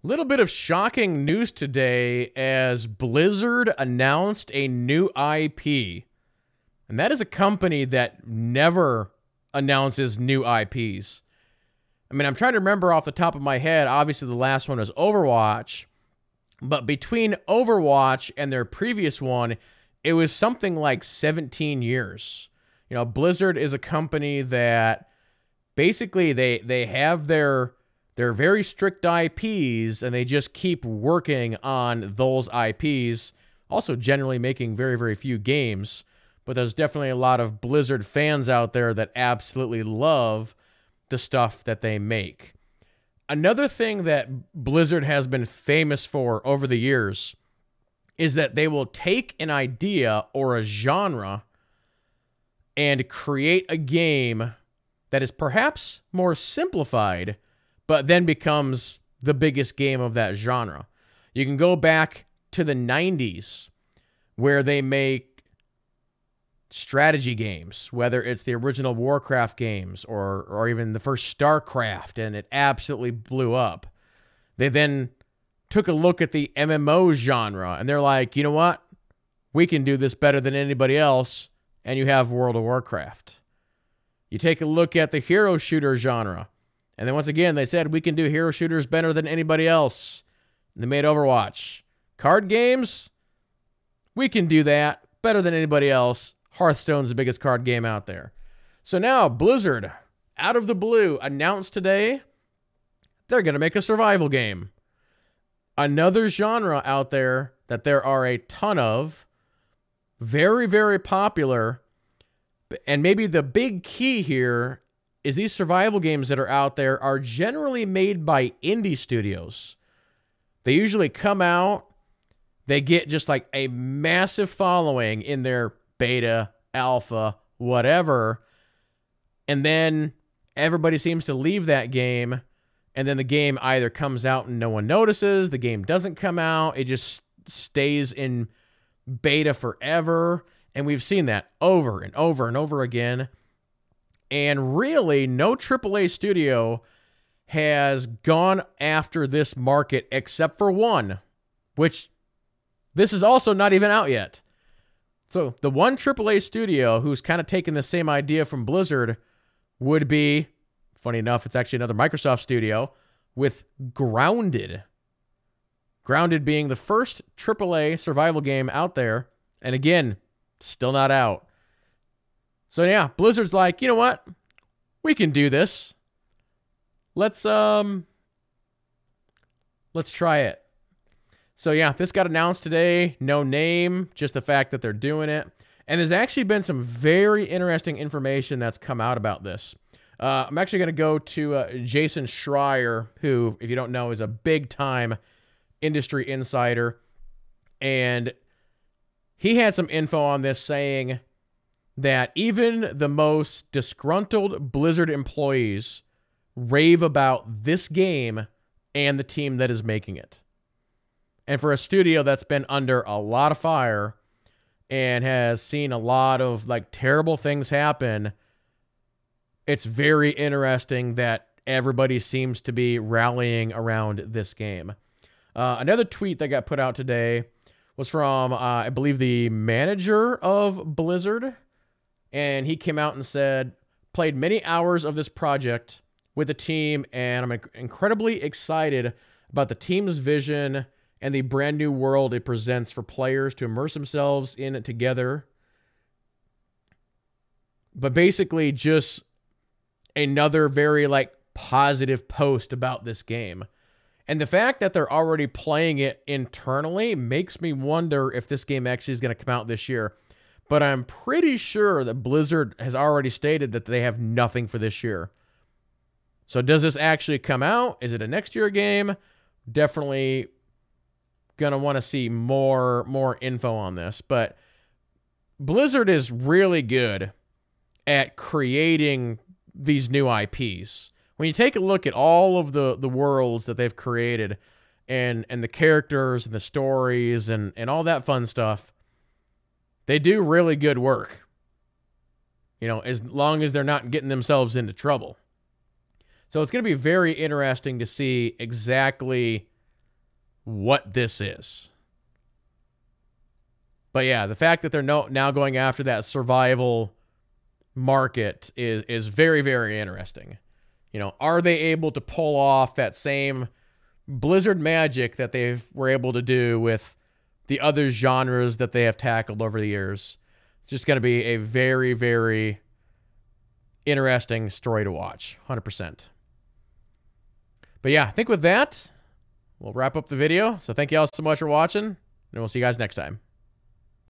Little bit of shocking news today as Blizzard announced a new IP. And that is a company that never announces new IPs. I mean, I'm trying to remember off the top of my head. Obviously, the last one was Overwatch. But between Overwatch and their previous one, it was something like 17 years. You know, Blizzard is a company that basically they have their very strict IPs, and they just keep working on those IPs. Also, generally making very, very few games. But there's definitely a lot of Blizzard fans out there that absolutely love the stuff that they make. Another thing that Blizzard has been famous for over the years is that they will take an idea or a genre and create a game that is perhaps more simplified, but then becomes the biggest game of that genre. You can go back to the 90s where they make strategy games, whether it's the original Warcraft games or even the first StarCraft, and it absolutely blew up. They then took a look at the MMO genre, and they're like, you know what? We can do this better than anybody else, and you have World of Warcraft. You take a look at the hero shooter genre, and then once again, they said, we can do hero shooters better than anybody else. And they made Overwatch. Card games? We can do that better than anybody else. Hearthstone's the biggest card game out there. So now Blizzard, out of the blue, announced today they're going to make a survival game. Another genre out there that there are a ton of, very, very popular, and maybe the big key here is these survival games that are out there are generally made by indie studios. They usually come out, they get just like a massive following in their beta, alpha, whatever, and then everybody seems to leave that game, and then the game either comes out and no one notices, the game doesn't come out, it just stays in beta forever, and we've seen that over and over and over again, and really no AAA studio has gone after this market except for one, which this is also not even out yet. So the one AAA studio who's kind of taken the same idea from Blizzard would be, funny enough, it's actually another Microsoft studio, with Grounded. Grounded being the first AAA survival game out there, and again, still not out. So yeah, Blizzard's like, you know what? We can do this. Let's try it. So yeah, this got announced today. No name, just the fact that they're doing it. And there's actually been some very interesting information that's come out about this. I'm actually going to go to Jason Schreier, who, if you don't know, is a big-time industry insider. And he had some info on this saying that even the most disgruntled Blizzard employees rave about this game and the team that is making it. And for a studio that's been under a lot of fire and has seen a lot of like terrible things happen, it's very interesting that everybody seems to be rallying around this game. Another tweet that got put out today was from, I believe, the manager of Blizzard. And he came out and said, played many hours of this project with the team, and I'm incredibly excited about the team's vision and the brand new world it presents for players to immerse themselves in it together. But basically just another very like positive post about this game. And the fact that they're already playing it internally makes me wonder if this game actually is going to come out this year. But I'm pretty sure that Blizzard has already stated that they have nothing for this year. So does this actually come out? Is it a next year game? Definitely going to want to see more info on this. But Blizzard is really good at creating these new IPs. When you take a look at all of the worlds that they've created and the characters and the stories and all that fun stuff, they do really good work. You know, as long as they're not getting themselves into trouble. So it's going to be very interesting to see exactly what this is. But yeah, the fact that they're now going after that survival market is very, very interesting. You know, are they able to pull off that same Blizzard magic that they were able to do with the other genres that they have tackled over the years? It's just going to be a very, very interesting story to watch, 100%. But yeah, I think with that, we'll wrap up the video. So thank you all so much for watching, and we'll see you guys next time.